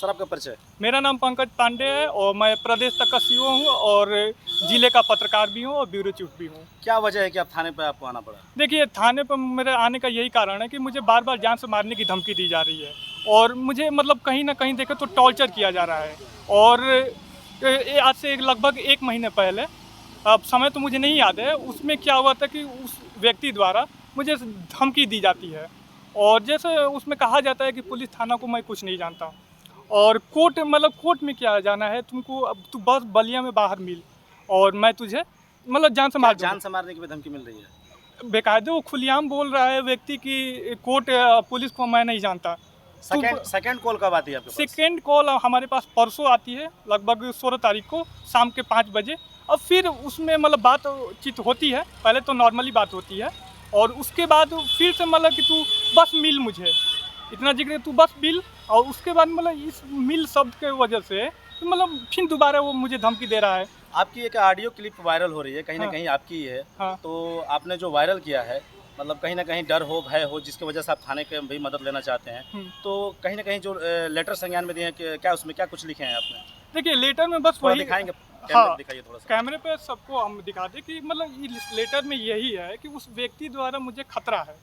Sir आपका परिचय? मेरा नाम पंकज पांडे है और मैं प्रदेश तक का सीईओ हूँ और जिले का पत्रकार भी हूँ और ब्यूरो चीफ भी हूँ। क्या वजह है कि आप थाने पे आपको आना पड़ा? देखिए, थाने पर मेरे आने का यही कारण है कि मुझे बार-बार जान से मारने की धमकी दी जा रही है और मुझे मतलब कहीं न कहीं देखें तो टॉर्चर किया जा रहा है। और आज से लगभग 1 महीने पहले, अब समय तो मुझे नहीं याद है, उसमें क्या हुआ था कि उस व्यक्ति द्वारा मुझे धमकी दी जाती है और जैसे उसमें कहा जाता है कि पुलिस थाना को मैं कुछ नहीं जानता और कोर्ट में क्या जाना है तुमको, अब तू बस बलिया में बाहर मिल और मैं तुझे मतलब जान से मार दूंगा। जान से मारने की भी धमकी मिल रही है? बेकायदे वो खुलेआम बोल रहा है व्यक्ति की कोर्ट पुलिस को मैं नहीं जानता। सेकंड कॉल कब आती है आपके पास? सेकेंड कॉल हमारे पास परसों आती है, लगभग 16 तारीख को शाम के 5 बजे। और फिर उसमें मतलब बातचीत होती है, पहले तो नॉर्मली बात होती है और उसके बाद फिर से मतलब कि तू बस मिल मुझे, इतना जिक्र है, तू बस मिल। और उसके बाद मतलब इस मिल शब्द के वजह से तो मतलब फिर दोबारा वो मुझे धमकी दे रहा है। आपकी एक ऑडियो क्लिप वायरल हो रही है, कहीं ना हाँ। कहीं आपकी ही है। हाँ। तो आपने जो वायरल किया है, मतलब कहीं ना कहीं डर हो, भय हो, जिसकी वजह से आप थाने के भी मदद लेना चाहते हैं। तो कहीं ना कहीं जो लेटर संज्ञान में दिए हैं, क्या उसमें क्या कुछ लिखे हैं आपने? देखिए, लेटर में बस थोड़ा वही दिखाएंगे? हाँ, दिखाइए थोड़ा सा। कैमरे पे सबको हम दिखा दें कि मतलब इस लेटर में यही है कि उस व्यक्ति द्वारा मुझे खतरा है,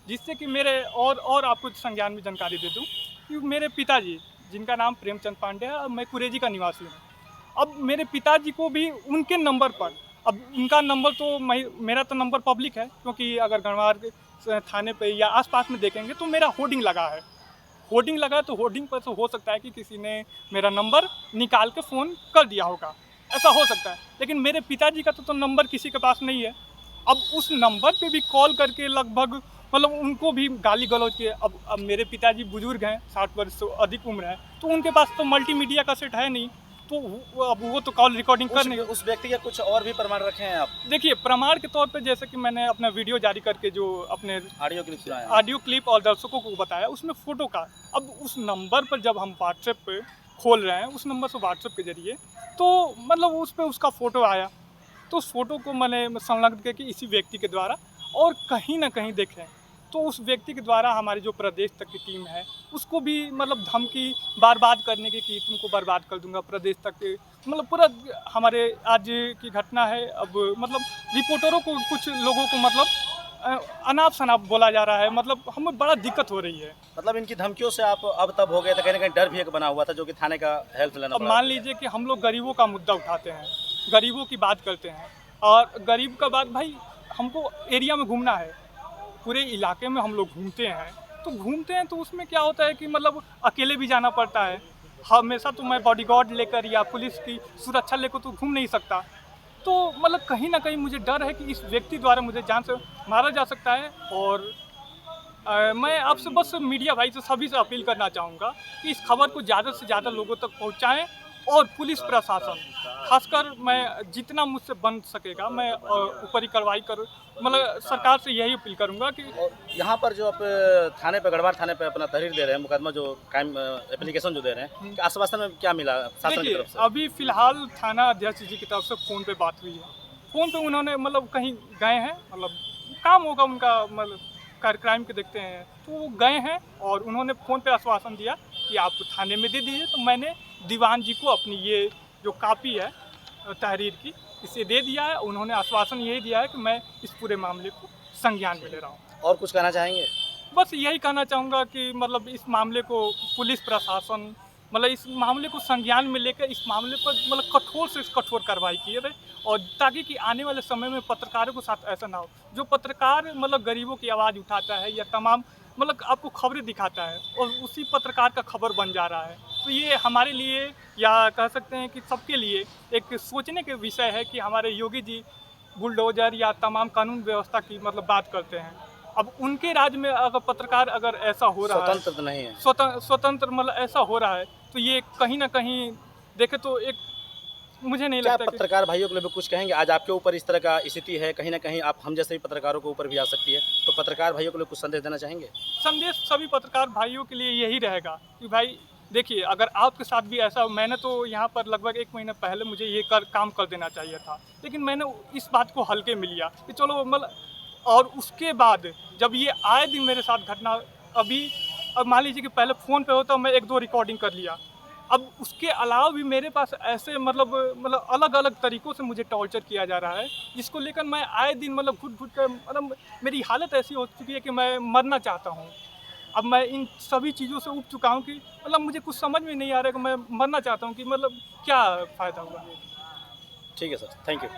जिससे कि मेरे और आपको संज्ञान में जानकारी दे दूं कि मेरे पिताजी, जिनका नाम प्रेमचंद पांडे है और मैं कुरेजी का निवासी हूँ, अब मेरे पिताजी को भी उनके नंबर पर, अब उनका नंबर तो मेरा तो नंबर पब्लिक है, क्योंकि अगर गणवार के थाने पे या आसपास में देखेंगे तो मेरा होर्डिंग लगा है। होर्डिंग लगा तो होर्डिंग पर तो हो सकता है कि किसी ने मेरा नंबर निकाल के फ़ोन कर दिया होगा, ऐसा हो सकता है। लेकिन मेरे पिताजी का तो नंबर किसी के पास नहीं है। अब उस नंबर पे भी कॉल करके लगभग मतलब उनको भी गाली गलौज किए। अब मेरे पिताजी बुजुर्ग हैं, 60 वर्ष से अधिक उम्र है, तो उनके पास तो मल्टीमीडिया का सेट है नहीं, तो अब वो तो कॉल रिकॉर्डिंग कर नहीं। उस व्यक्ति के कुछ और भी प्रमाण रखे हैं आप? देखिए, प्रमाण के तौर पे जैसे कि मैंने अपना वीडियो जारी करके जो अपने ऑडियो क्लिप सुनाया? ऑडियो क्लिप और दर्शकों को बताया, उसमें फ़ोटो का। अब उस नंबर पर जब हम व्हाट्सएप पे खोल रहे हैं, उस नंबर से व्हाट्सएप के ज़रिए, तो मतलब उस पे उसका फ़ोटो आया, तो उस फ़ोटो को मैंने संलग्न करके इसी व्यक्ति के द्वारा, और कहीं न कहीं देखें तो उस व्यक्ति के द्वारा हमारी जो प्रदेश तक की टीम है, उसको भी मतलब धमकी बर्बाद करने की कि तुमको बर्बाद कर दूंगा प्रदेश तक के, मतलब पूरा हमारे आज की घटना है। अब मतलब रिपोर्टरों को, कुछ लोगों को मतलब अनाप शनाप बोला जा रहा है, मतलब हमें बड़ा दिक्कत हो रही है। मतलब इनकी धमकियों से आप अब तब हो गए थे, कहीं ना कहीं डर भी एक बना हुआ था, जो कि थाने का हेल्प लेना अब पड़ा? मान लीजिए कि हम लोग गरीबों का मुद्दा उठाते हैं, गरीबों की बात करते हैं, और गरीब का बात भाई, हमको एरिया में घूमना है, पूरे इलाके में हम लोग घूमते हैं, तो उसमें क्या होता है कि मतलब अकेले भी जाना पड़ता है। हमेशा तो मैं बॉडीगार्ड लेकर या पुलिस की सुरक्षा लेकर तो घूम नहीं सकता। तो मतलब कहीं ना कहीं मुझे डर है कि इस व्यक्ति द्वारा मुझे जान से मारा जा सकता है। और मैं आपसे बस मीडिया भाई से सभी से अपील करना चाहूँगा कि इस खबर को ज़्यादा से ज़्यादा लोगों तक पहुँचाएँ, और पुलिस प्रशासन, खासकर मैं जितना मुझसे बन सकेगा मैं ऊपरी कार्रवाई कर, मतलब सरकार से यही अपील करूँगा कि। और यहाँ पर जो आप थाने पे, गढ़वाल थाने पे अपना तहरीर दे रहे हैं, मुकदमा जो कायम एप्लीकेशन जो दे रहे हैं, कि आश्वासन में क्या मिला शासन की देखिए, तरफ से? अभी फिलहाल थाना अध्यक्ष जी की तरफ से फ़ोन पे बात हुई है। फ़ोन पे उन्होंने मतलब कहीं गए हैं, मतलब काम होगा उनका, मतलब क्राइम के देखते हैं, तो वो गए हैं और उन्होंने फ़ोन पे आश्वासन दिया कि आप थाने में दे दीजिए। तो मैंने दीवान जी को अपनी ये जो कापी है तहरीर की, इसे दे दिया है। उन्होंने आश्वासन यही दिया है कि मैं इस पूरे मामले को संज्ञान में ले रहा हूँ। और कुछ कहना चाहेंगे? बस यही कहना चाहूँगा कि मतलब इस मामले को पुलिस प्रशासन, मतलब इस मामले को संज्ञान में लेकर इस मामले पर मतलब कठोर से कठोर कार्रवाई किए रहे, और ताकि कि आने वाले समय में पत्रकारों के साथ ऐसा ना हो। जो पत्रकार मतलब गरीबों की आवाज़ उठाता है या तमाम मतलब आपको खबरें दिखाता है, और उसी पत्रकार का खबर बन जा रहा है, तो ये हमारे लिए, या कह सकते हैं कि सबके लिए एक सोचने के विषय है कि हमारे योगी जी बुलडोजर या तमाम कानून व्यवस्था की मतलब बात करते हैं। अब उनके राज्य में अगर पत्रकार अगर ऐसा हो रहा है, स्वतंत्र तो नहीं है? स्वतंत्र मतलब ऐसा हो रहा है, तो ये कहीं ना कहीं देखे तो एक, मुझे नहीं क्या लगता पत्रकार भाइयों के लिए भी कुछ कहेंगे? आज आपके ऊपर इस तरह का स्थिति है, कहीं ना कहीं आप हम जैसे भी पत्रकारों के ऊपर भी आ सकती है, तो पत्रकार भाइयों के लिए कुछ संदेश देना चाहेंगे? संदेश सभी पत्रकार भाइयों के लिए यही रहेगा कि भाई देखिए, अगर आपके साथ भी ऐसा, मैंने तो यहाँ पर लगभग 1 महीने पहले मुझे ये काम कर देना चाहिए था, लेकिन मैंने इस बात को हल्के में लिया कि चलो मतलब, और उसके बाद जब ये आए दिन मेरे साथ घटना, अभी अब मान लीजिए कि पहले फ़ोन पे होता मैं 1-2 रिकॉर्डिंग कर लिया, अब उसके अलावा भी मेरे पास ऐसे मतलब अलग अलग तरीक़ों से मुझे टॉर्चर किया जा रहा है, जिसको लेकर मैं आए दिन मतलब घुट-घुट कर मतलब मेरी हालत ऐसी हो चुकी है कि मैं मरना चाहता हूँ। अब मैं इन सभी चीज़ों से ऊब चुका हूँ कि मतलब मुझे कुछ समझ में नहीं आ रहा है कि मैं मरना चाहता हूँ कि मतलब क्या फ़ायदा होगा? ठीक है सर, थैंक यू।